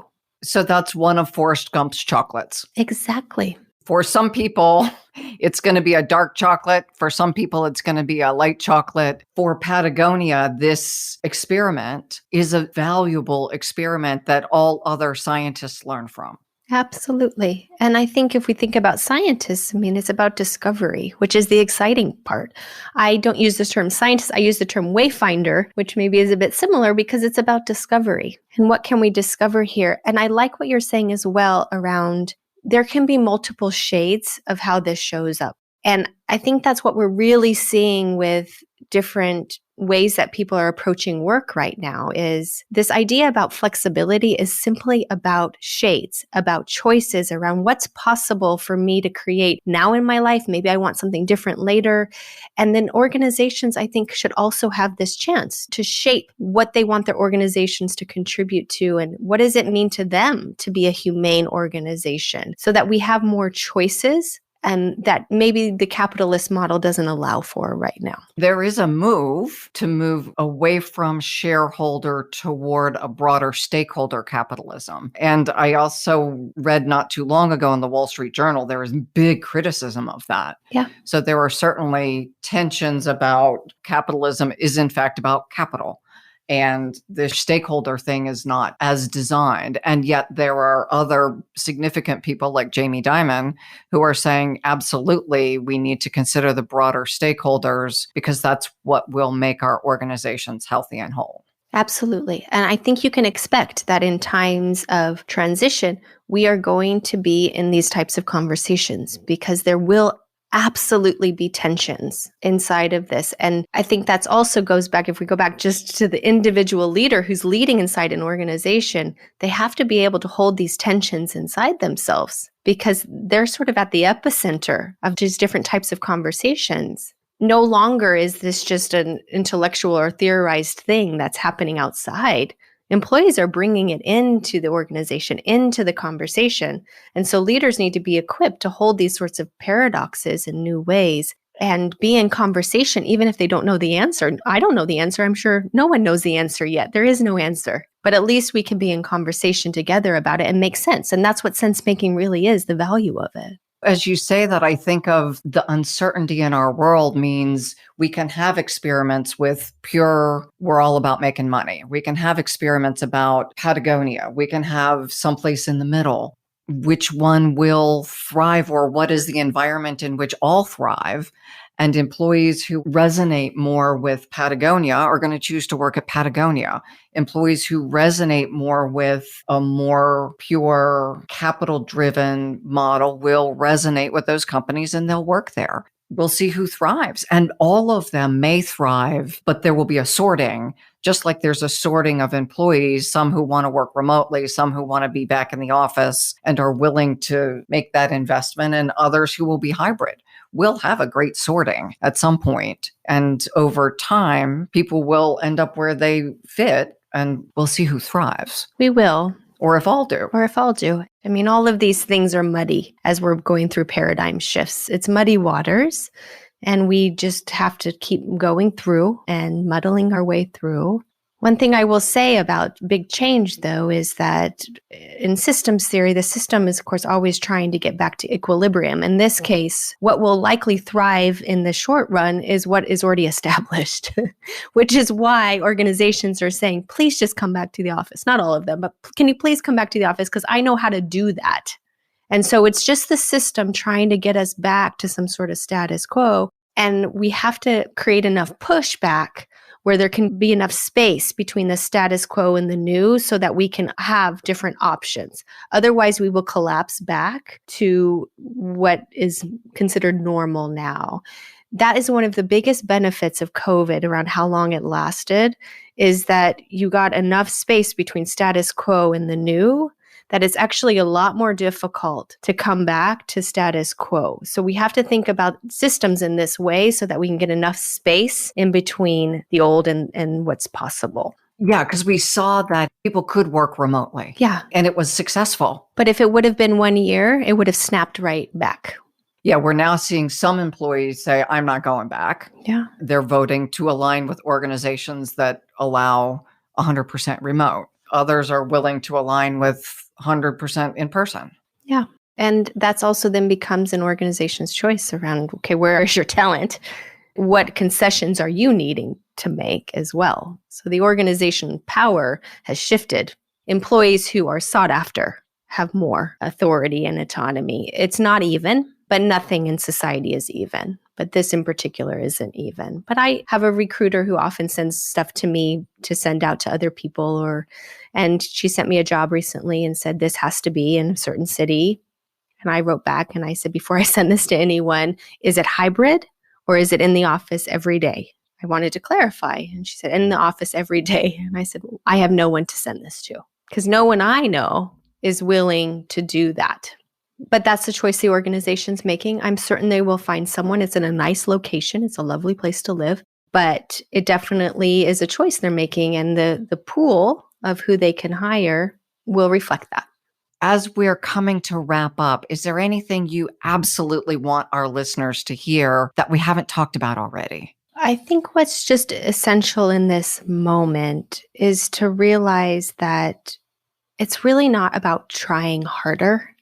So that's one of Forrest Gump's chocolates. Exactly. For some people, it's going to be a dark chocolate. For some people, it's going to be a light chocolate. For Patagonia, this experiment is a valuable experiment that all other scientists learn from. Absolutely. And I think if we think about scientists, it's about discovery, which is the exciting part. I don't use the term scientist. I use the term wayfinder, which maybe is a bit similar because it's about discovery. And what can we discover here? And I like what you're saying as well around there can be multiple shades of how this shows up. And I think that's what we're really seeing with different ways that people are approaching work right now is this idea about flexibility is simply about shades, about choices around what's possible for me to create now in my life. Maybe I want something different later. And then organizations, I think, should also have this chance to shape what they want their organizations to contribute to and what does it mean to them to be a humane organization so that we have more choices and that maybe the capitalist model doesn't allow for right now. There is a move to move away from shareholder toward a broader stakeholder capitalism. And I also read not too long ago in the Wall Street Journal, there was big criticism of that. Yeah. So there are certainly tensions about capitalism is in fact about capital. And the stakeholder thing is not as designed. And yet there are other significant people like Jamie Dimon who are saying, absolutely, we need to consider the broader stakeholders because that's what will make our organizations healthy and whole. Absolutely. And I think you can expect that in times of transition, we are going to be in these types of conversations because there will absolutely be tensions inside of this. And I think that's also goes back, if we go back just to the individual leader who's leading inside an organization, they have to be able to hold these tensions inside themselves because they're sort of at the epicenter of just different types of conversations. No longer is this just an intellectual or theorized thing that's happening outside. Employees are bringing it into the organization, into the conversation. And so leaders need to be equipped to hold these sorts of paradoxes in new ways and be in conversation, even if they don't know the answer. I don't know the answer. I'm sure no one knows the answer yet. There is no answer. But at least we can be in conversation together about it and make sense. And that's what sense making really is, the value of it. As you say that, I think of the uncertainty in our world means we can have experiments with pure, we're all about making money. We can have experiments about Patagonia. We can have someplace in the middle. Which one will thrive, or what is the environment in which all thrive? And employees who resonate more with Patagonia are going to choose to work at Patagonia. Employees who resonate more with a more pure capital-driven model will resonate with those companies and they'll work there. We'll see who thrives. And all of them may thrive, but there will be a sorting, just like there's a sorting of employees, some who want to work remotely, some who want to be back in the office and are willing to make that investment, and others who will be hybrid. We'll have a great sorting at some point. And over time, people will end up where they fit, and we'll see who thrives. We will. Or if all do. Or if all do. I mean, all of these things are muddy as we're going through paradigm shifts. It's muddy waters, and we just have to keep going through and muddling our way through. One thing I will say about big change, though, is that in systems theory, the system is, of course, always trying to get back to equilibrium. In this case, what will likely thrive in the short run is what is already established, which is why organizations are saying, please just come back to the office. Not all of them, but can you please come back to the office? Because I know how to do that. And so it's just the system trying to get us back to some sort of status quo. And we have to create enough pushback where there can be enough space between the status quo and the new so that we can have different options. Otherwise, we will collapse back to what is considered normal now. That is one of the biggest benefits of COVID around how long it lasted, is that you got enough space between status quo and the new that it's actually a lot more difficult to come back to status quo. So we have to think about systems in this way so that we can get enough space in between the old and what's possible. Yeah, because we saw that people could work remotely. Yeah. And it was successful. But if it would have been 1 year, it would have snapped right back. Yeah, we're now seeing some employees say, I'm not going back. Yeah. They're voting to align with organizations that allow 100% remote. Others are willing to align with 100% in person. Yeah. And that's also then becomes an organization's choice around, okay, where is your talent? What concessions are you needing to make as well? So the organization power has shifted. Employees who are sought after have more authority and autonomy. It's not even, but nothing in society is even. But this in particular isn't even. But I have a recruiter who often sends stuff to me to send out to other people, and she sent me a job recently and said, this has to be in a certain city. And I wrote back and I said, before I send this to anyone, is it hybrid or is it in the office every day? I wanted to clarify. And she said, in the office every day. And I said, well, I have no one to send this to because no one I know is willing to do that. But that's the choice the organization's making. I'm certain they will find someone. It's in a nice location. It's a lovely place to live. But it definitely is a choice they're making. And the pool of who they can hire will reflect that. As we're coming to wrap up, is there anything you absolutely want our listeners to hear that we haven't talked about already? I think what's just essential in this moment is to realize that it's really not about trying harder.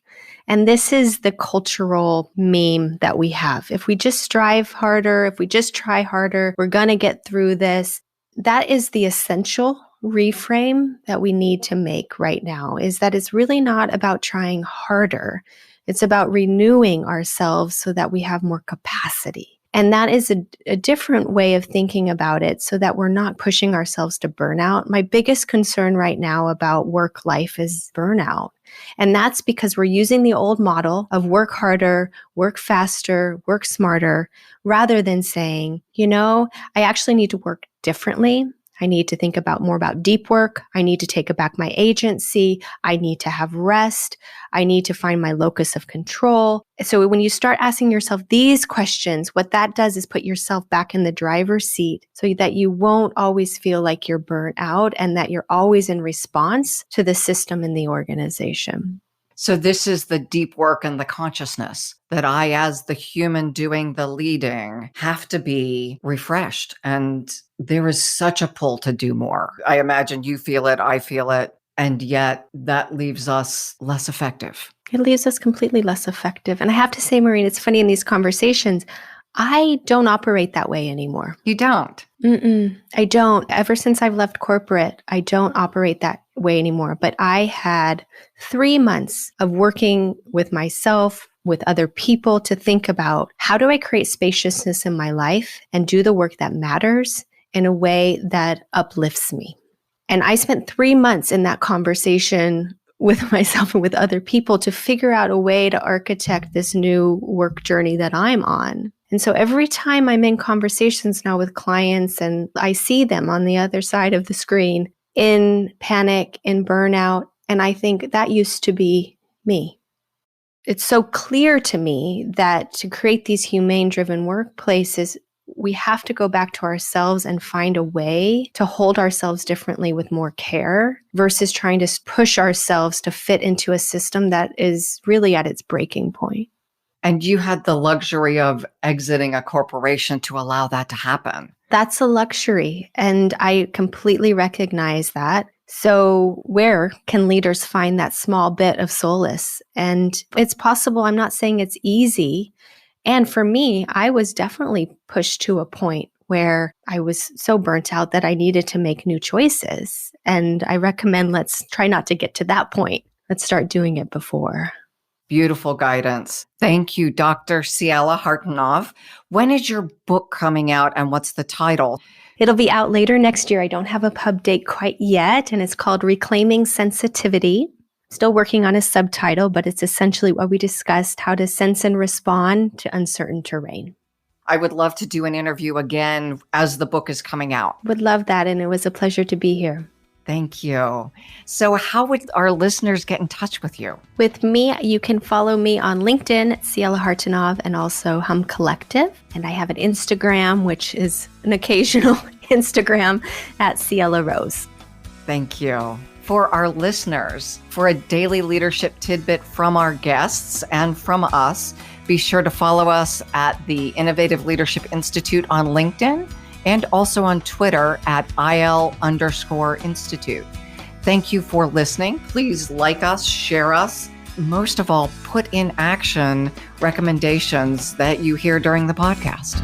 And this is the cultural meme that we have. If we just strive harder, if we just try harder, we're going to get through this. That is the essential reframe that we need to make right now, is that it's really not about trying harder. It's about renewing ourselves so that we have more capacity. And that is a different way of thinking about it so that we're not pushing ourselves to burnout. My biggest concern right now about work life is burnout. And that's because we're using the old model of work harder, work faster, work smarter, rather than saying, I actually need to work differently. I need to think about more about deep work. I need to take back my agency. I need to have rest. I need to find my locus of control. So when you start asking yourself these questions, what that does is put yourself back in the driver's seat so that you won't always feel like you're burnt out and that you're always in response to the system in the organization. So this is the deep work and the consciousness that I, as the human doing the leading, have to be refreshed. And there is such a pull to do more. I imagine you feel it, I feel it, and yet that leaves us less effective. It leaves us completely less effective. And I have to say, Maureen, it's funny in these conversations, I don't operate that way anymore. You don't? I don't. Ever since I've left corporate, I don't operate that way anymore. But I had 3 months of working with myself, with other people to think about how do I create spaciousness in my life and do the work that matters in a way that uplifts me. And I spent 3 months in that conversation with myself and with other people to figure out a way to architect this new work journey that I'm on. And so every time I'm in conversations now with clients and I see them on the other side of the screen in panic, in burnout, and I think that used to be me. It's so clear to me that to create these humane-driven workplaces, we have to go back to ourselves and find a way to hold ourselves differently with more care versus trying to push ourselves to fit into a system that is really at its breaking point. And you had the luxury of exiting a corporation to allow that to happen. That's a luxury, and I completely recognize that. So where can leaders find that small bit of solace? And it's possible. I'm not saying it's easy. And for me, I was definitely pushed to a point where I was so burnt out that I needed to make new choices. And I recommend let's try not to get to that point. Let's start doing it before. Beautiful guidance. Thank you, Dr. Ciela Hartanov. When is your book coming out and what's the title? It'll be out later next year. I don't have a pub date quite yet, and it's called Reclaiming Sensitivity. Still working on a subtitle, but it's essentially what we discussed, how to sense and respond to uncertain terrain. I would love to do an interview again as the book is coming out. Would love that, and it was a pleasure to be here. Thank you. So how would our listeners get in touch with you? With me, you can follow me on LinkedIn, Ciela Hartanov, and also Hum Collective. And I have an Instagram, which is an occasional Instagram at Ciela Rose. Thank you. For our listeners, for a daily leadership tidbit from our guests and from us, be sure to follow us at the Innovative Leadership Institute on LinkedIn and also on Twitter at IL_Institute. Thank you for listening. Please like us, share us. Most of all, put in action recommendations that you hear during the podcast.